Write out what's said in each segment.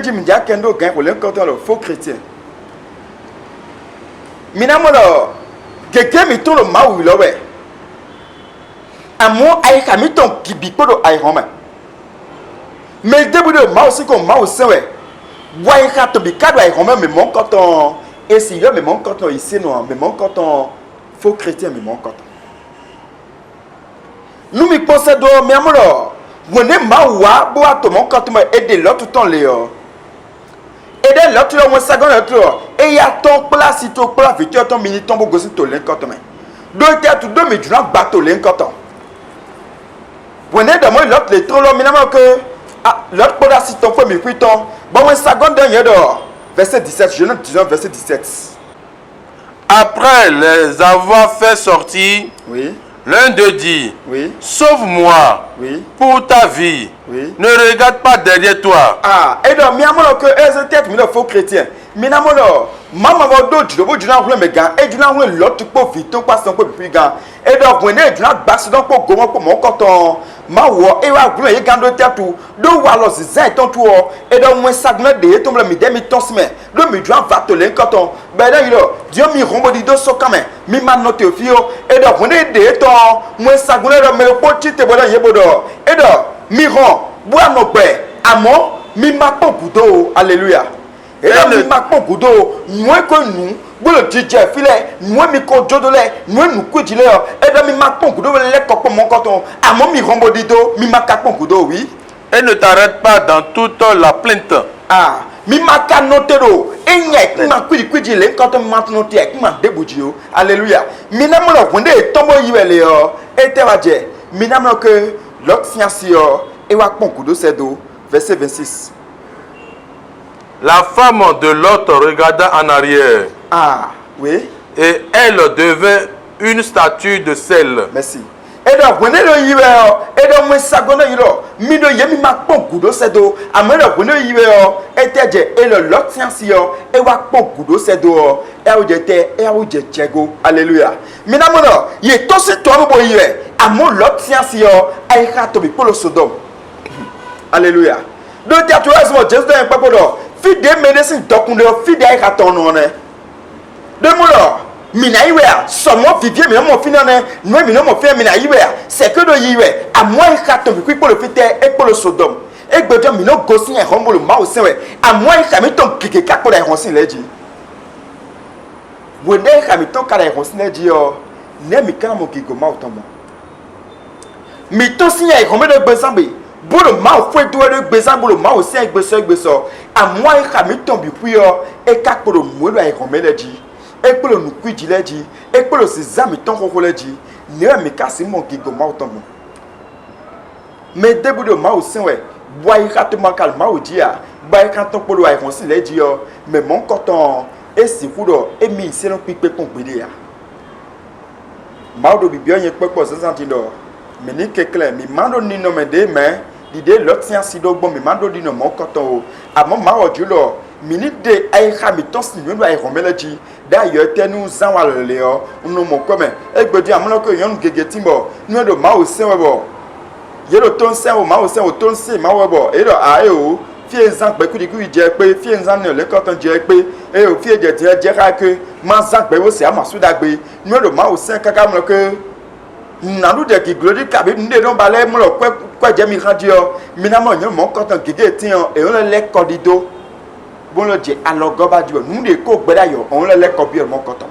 dit m'dia kendo gain pour le faux chrétien. Minamolo quelqu'un mi ton le maou lo we. Amo ay kami ton kibiko do ay homa. Mais début de maou si ko maou se we. Wai ka to bi kado ay homa mais mon coton et si yo mais mon coton ici non mais mon coton faux chrétien mais mon coton. Nous mi possédons mais amolo. Wone mawa bo atomo coton aider l'autre ton léo. Et l'autre le sagon l'autre et ya ton place to place vite ton mini tombo gosi to l'encoton. Donc tu as tout deux mais tu n'as bateau l'encoton. Wone de moi l'autre les trop l'homme minamment que l'autre place ton fait mi puiton. Bon un sagon dernier dehors. Verset 17, je ne disons verset 17. Après les avoir fait sortir, Oui. l'un d'eux dit, Oui. sauve-moi Oui. pour ta vie. Oui. Ne regarde pas derrière toi. Et donc, miamolo que eux tête mi le faux chrétien. Minamolo, maman va d'autres, le bout du nom le gars, et du nom l'autre pour vite, passe un peu plus gars. Et donc, vous n'êtes pas basse donc pour comment pour mon coton. Ma wa et wa vous y gando tête tout. Do wa los zin ton tout. Et donc, moi ça gna de tombe le midem ton semaine. Le mi doit va te le coton. Ben là il Dieu mi rombo di do so quand même. Mi man note fio. Et donc, vous n'êtes de ton. Moi ça gna le me petit te bola yebodo. Et donc, mi ron. Bois nos pères, amon, mi makon kudo, alléluia. Et là, mi makon kudo, nous que nous, vous le DJ filet, nous mi ko jodole, nous kujile, et là mi makon kudo, le coco mon coton, amon mi rombodito, mi makon kudo, oui. Et ne t'arrête pas dans toute la plainte. Mi makanotero, et n'y a que ma kujile, quand on m'a noté, que ma déboudio, alléluia. Mi n'amour, on est tombé, et te va dire, mi n'amour que l'autre science, et wa ponkudo sedo verset 26. La femme de l'autre regarda en arrière. Oui. Et elle devint une statue de sel. Merci. Et donc vous ne yiwe et donc moi sagona yiro mi do yemi ma ponkudo sedo amelo vous ne yiwe et teje et le lot science et wa ponkudo sedo et o jete et o je chego alléluia. Minamono ye to se to bo yiwe amo lot science ai ka to bi polo sodom. Alléluia. Donc tu as toujours Jésus dans un papodo. Fille de médecine dokunde, fille de aïkaton non ne. De moula, mina iwe, somo vivier mais mon finane, nous mais mon frère mina iwe, c'est que de iwe, à moi aïkaton puis pour le fite et pour le sodome. Et bedo mino gosin et rombo le ma au sewe, à moi aïkamiton kike kakola ronsin leji. Wende aïkamiton kala ronsin leji yo, ne mi kana mo kiko ma autombo. Mi to sinya e rombe de bezambe. Bolo ma o foi doere gbezan bolo ma o se egbeso a moi ka mi ton bi pu yo e ka polo muelo ai romeleji e polo nu kwijileji e polo si zami ton kokoleji ne mi ka si mon gigo ma o ton mo me debu do ma o se we boy ka to makal ma o dia boy ka ton polo ai ronsi leji yo me mon coton e si kudo e mi se no pipe pon gbede ya ma o do bi bio yen pepo se santindo me ni kekle mi mando ni no me de me l'idée l'autre science do bon mi mando di no mon coton a mon ma ojulo minute de ay khami ton si mi do ay romeleji da yo tenu zan wa le yo no mo come e gbedi amulo ko yon gege timbo no do ma o se webo ye do ton se o ma o se o ton se ma webo e do a e o fie zan pe ku di ku je pe fie zan ne le coton je pe e o fie je ka ke ma zan pe o se amasu dagbe no do ma o se kaka mo ke nanu de ki glori kabe nde don balé mo lo kwa jemi radio minamo nyo mo kotan gege tian e on le kodido bon lo je alogo ba ju nu de ko gbeda yo on le ko bi mo kotan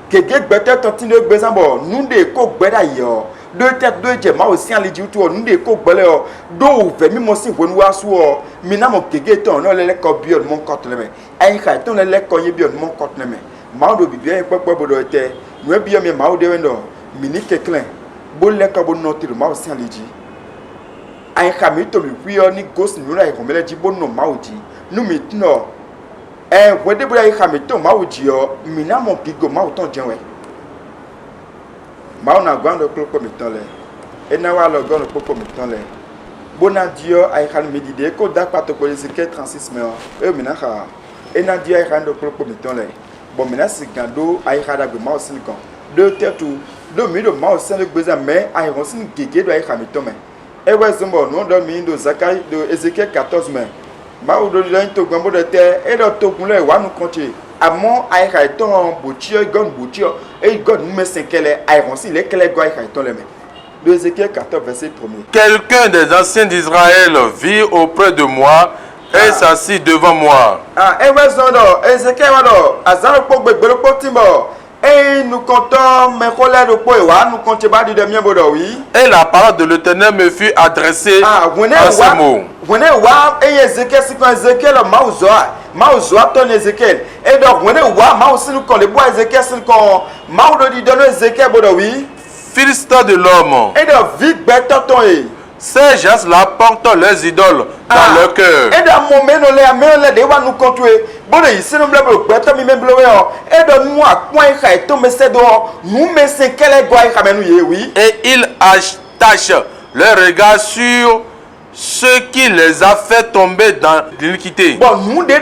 gege gbete to tin de gbezan bo nu de ko gbeda yo de tête de je ma o si ali ju tu nu de ko gbele o do ve mi mo si wonu asu o minamo gege ton on le ko bi mo kotan le me ai ka ton le ko ye bi mo kotan le me ma do bi bien pepe bodo te nu bi mi ma o de wendo mini keklen bo le ka bo notir ma o si aliji ai kamito mi wi ni ghost ni ra ikomele ji bo no ma o ji nu mi tno wede bo ai kamito ma o ji o mi na mo gigo ma o ton jenwe ma o na gwando klopo mi ton le e na wa lo gwando klopo mi ton le bona dio ai kan mi dide ko da pato ko le 36 me o mi na ha e na dio ai kan do klopo mi ton le bo mi na sigando ai kada gbe ma o silicon de tetu do mi do ma o sen le gbeza me ai ron sin gege do ai kamito me e we zumbo no do mi do Zakai do Ezekiel 14 me mawu do le to gbon bo de te e do to gun le wa nu konche amo ai ka to bochi gon bochi e god nu me senkele ai ron si le kele go ai ka to le me de Ézéchiel 14 verset 1er. Quelqu'un des anciens d'Israël vit auprès de moi et s'assit devant moi. E we zo do Ézéchiel wa do azaro po gbegbero po timbo e nous comptons me kole do po e wa nu konche ba di de mien bodo oui. Et la parole de l'Éternel me fut adressée en ces mots. Wone wa e Ézéchiel si kon Ézéchiel mauzo ton Ézéchiel et donc wone wa mausi nu kon le bo Ézéchiel si kon maudo di dono Ézéchiel bodo oui. Fils de l'homme, et donc vite beto ton e ces gens-là portent leurs idoles dans leur cœur. Et dans mon menole a menole de wa nu kontwe bodo isi nu blabo beto mi memblo yo et donc nous a point ka to me se do nous me se kele go ai ka menu ye oui. Et ils attachent leur regard sur ce qui les a fait tomber dans l'iniquité. Bon, nous devons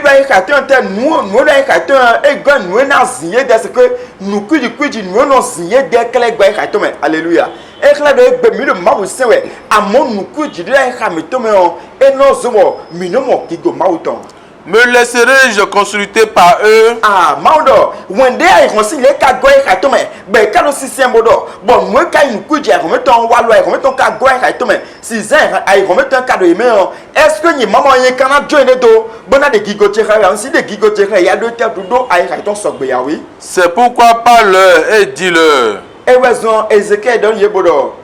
nous na ziye de ce que nous cuidi nous non ziye de kele gba ka to me alléluia. Et là de be mi le ma wo se we amon nous cuidi de ka mi to me on et non zomo mi no mo ki go ma uton. Me laisserai-je consulter par eux? Maudo, when they are consigned, ka go ka to me, be ka no sisien bodo. Bon, moi ka inu kuji a remeton walu a remeton ka go ka to me. Si zen a remeton ka do ime on. Est-ce que ni maman yen kana join de do? Bona de gigote ka, on si de gigote ka ya do te do a ka ton sogbe ya oui. C'est pourquoi parle-leur et dis-leur. Et wezon Ézéchiel don ye bodo.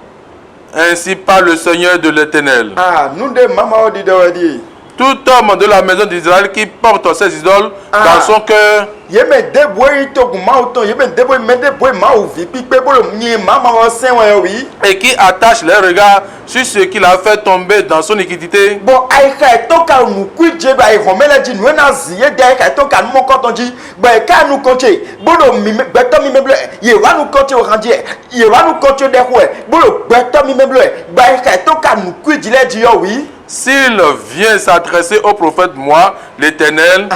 Ainsi parle le Seigneur de l'Éternel. Nous de maman di do di. Tout homme de la maison d'Israël qui porte ses idoles dans son cœur et qui attache les regards sur ce qu'il a fait tomber dans son iniquité. S'il vient s'adresser au prophète, moi, l'Éternel,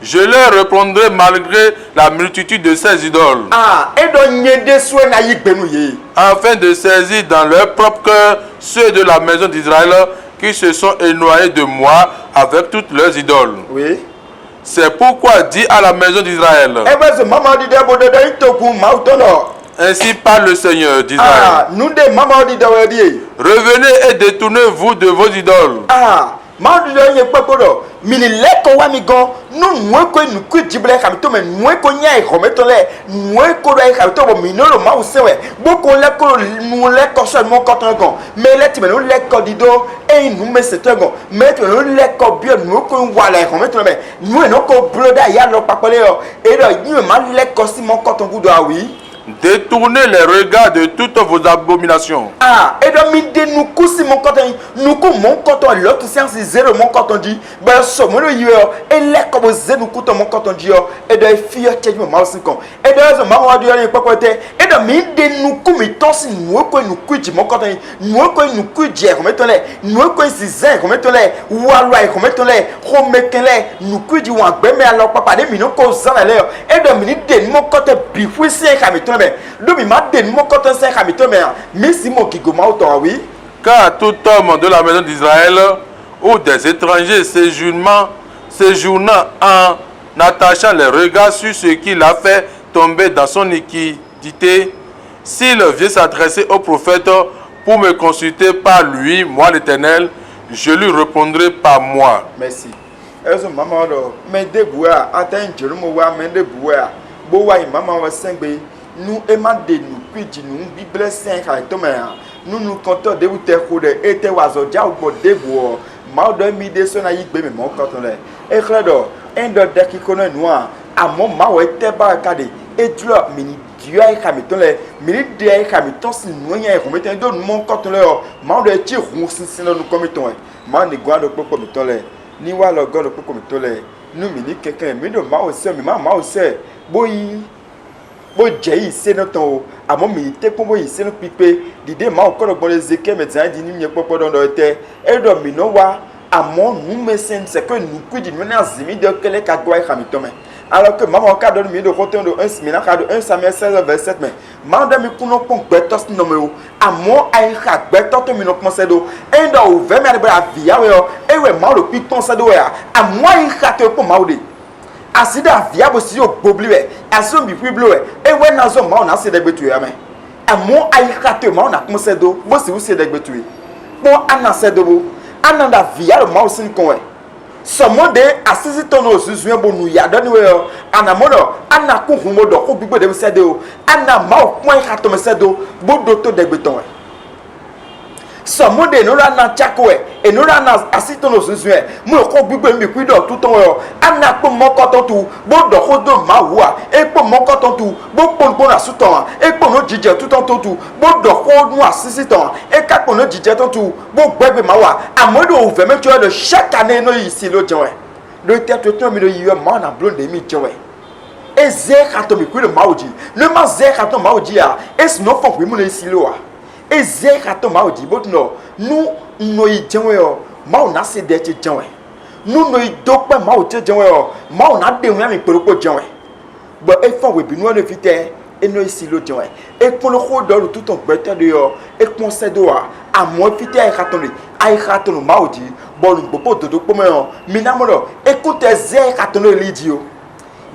je leur répondrai malgré la multitude de ces idoles, afin de saisir dans leur propre cœur ceux de la maison d'Israël qui se sont éloignés de moi avec toutes leurs idoles. Oui. C'est pourquoi dis à la maison d'Israël, ainsi parle le Seigneur d'Israël. Revenez et détournez-vous de vos idoles. Détournez les regards de toutes vos abominations. Et donc, nous coussons mon coton, nous coussons mon coton, l'autre séance c'est zéro mon coton dit, ben, ce moment et les comme zéro nous coûtons mon coton dit, et de filles, tu es mon mouse, et de maman du rien, pas côté, et de nous coumettons si nous couillons mon coton, nous couillons, remettons-les, nous couillons si zin, remettons-les, ou à l'oeil, remettons-les, remettons-les, nous couillons en ben, mais alors papa, des millions cause en l'air, et de minutes de mon coton, bifoué, c'est car tout homme de la maison d'Israël ou des étrangers séjournant en attachant les regards sur ce qu'il a fait tomber dans son iniquité, s'il vient s'adresser au prophète pour me consulter par lui, moi l'Éternel, je lui répondrai par moi. Merci. Maman, mais de bois, attends, je me vois, mais de bois, bois, maman va s'engager. Nous aimons de nous cuire nous Bible 5 avec Thomas. Nous comptons de vous faire et te oiseaux déjà au bout de bois. Mal de midi son aïe bébé mon canton là. Et claro, un de qui connaît noir. À mon mal était barricadé. Et tu l'as mini Dieu a camiton là. Mini Dieu a camiton si nous y a remetté de mon canton là. Mal de tir rousse si nous commettons. Mal ne guarde pas comme ton là. Ni wa le garde pas comme ton là. Nous mini quelqu'un mais de mal aussi mais mal aussi. Boy. Bo jei se no ton amo mi te ko bo ise no pipe dide ma o ko gbo le zeke me tan di ni mi popo don do te e do mi no wa amo nu me sen se ko nu ku di no na zimi de kele ka gwa ka mi to me Alors que maman ka donne mi de côté de 1 Simina ka de 1 Samuel 16 verset mais manda mi kuno pon betos no meu amo ai ha betos to mi no pon sedo enda o ve me bra via we e we ma lo pi pon sedo ya amo ai ha te pon ma o de asida via bo si o gbobli we aso bi pi blo e we na zo ma o na se de gbetu ya me amo ai ha te ma o na pon sedo bo si o se de gbetu e bo ana sedo bo ana da via ma o sin kon we someone de asisi tono osusu ebo nu ya dani we anamodo ana ku humodo ko gbigbe de se de o ana ma o pon ka to me se do bodo to de gbeton we someone de no ra na chakwe e no ra na asisi tono osusu e mo ko gbigbe mi ku do tuton we ana po moko to tu bodo ko do ma wa e po moko to tu bo pon pon asuton e po no jije tuton to tu bodo ko nu asisi ton e ka po no jije to tu bo gbegbe ma wa amodo o fe me cho de chaque année no ici lo jowe le tete to mi do yiwe ma na blonde mi jowe e ze ka to mi ku de maoji le ma ze ka to maoji a e no fo ku mu na ici lo a e ze ka to maoji bo no nu no i jowe o ma o na se de che jowe nu no i dope ma o che jowe o ma o na de wi mi poropo jowe bo e fo we bi nu le fite e no ici lo jowe e pon lo ko do tout ton gbete de yo e pon se do a amo fite ai ka to le ai ka to no maoji bo lu popo dodo po me o mi na mo do e ko te ze ka to no eliji o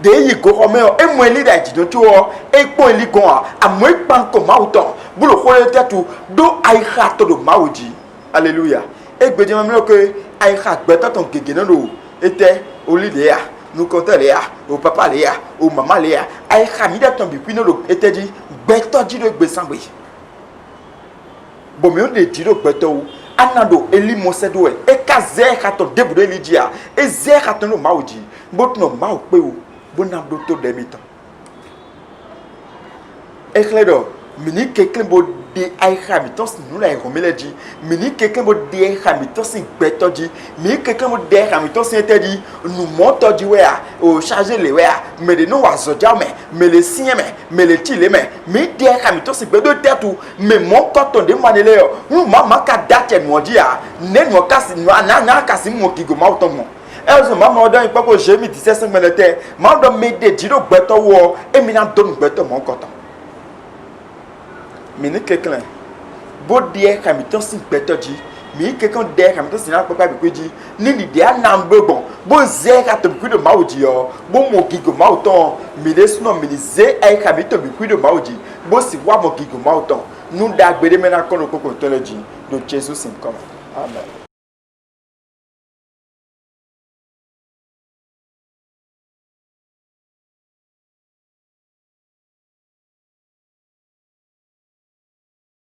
de yi go o me o e mo eli da ji do tu o e pon eli gon a amo e pan ko ma o ton bu lo ko le tetu do ai ka to do maoji hallelujah e gbeje me ke ai ka gbete ton gege na do ete oli de ya nous comptons les au papa les au maman les ai khamida tombi puis no ete di gbeto di do gbesangbe bo mi o de di do gbeto o anado eli mosedo e ka ze ka to debudo eli dia e ze ka to no maoji bo no ma o pe o bo na do to de mi tan e kledo mini kekle bo de ai khamitos nu la ko meleji mini kekle bo de khamitos gbeto di mini kekle bo de khamitos ete di nu moto di we a o charger le we a me de no wa zoja me le sien me le tile me de khamitos gbedo tetu me mon koton de manele yo nu mama ka date no di a ne no kasi no na kasi mo kigo ma otomo elzo mama odan ipapo jemi 17 minutes ma do me de di do gbeto wo emi na do gbeto mon koton mini quelqu'un bo die kamiton sin beto ji mi quelqu'un de kamiton sin na papa bi kweji ni ni de anam gbon bo ze ka to bi de maoji yo bo mo gigo mauton mi de suno mi ze ai kamiton bi de maoji bo si wa mo gigo mauton nu da gbede mena kono kokon toloji do Jesus in come amen.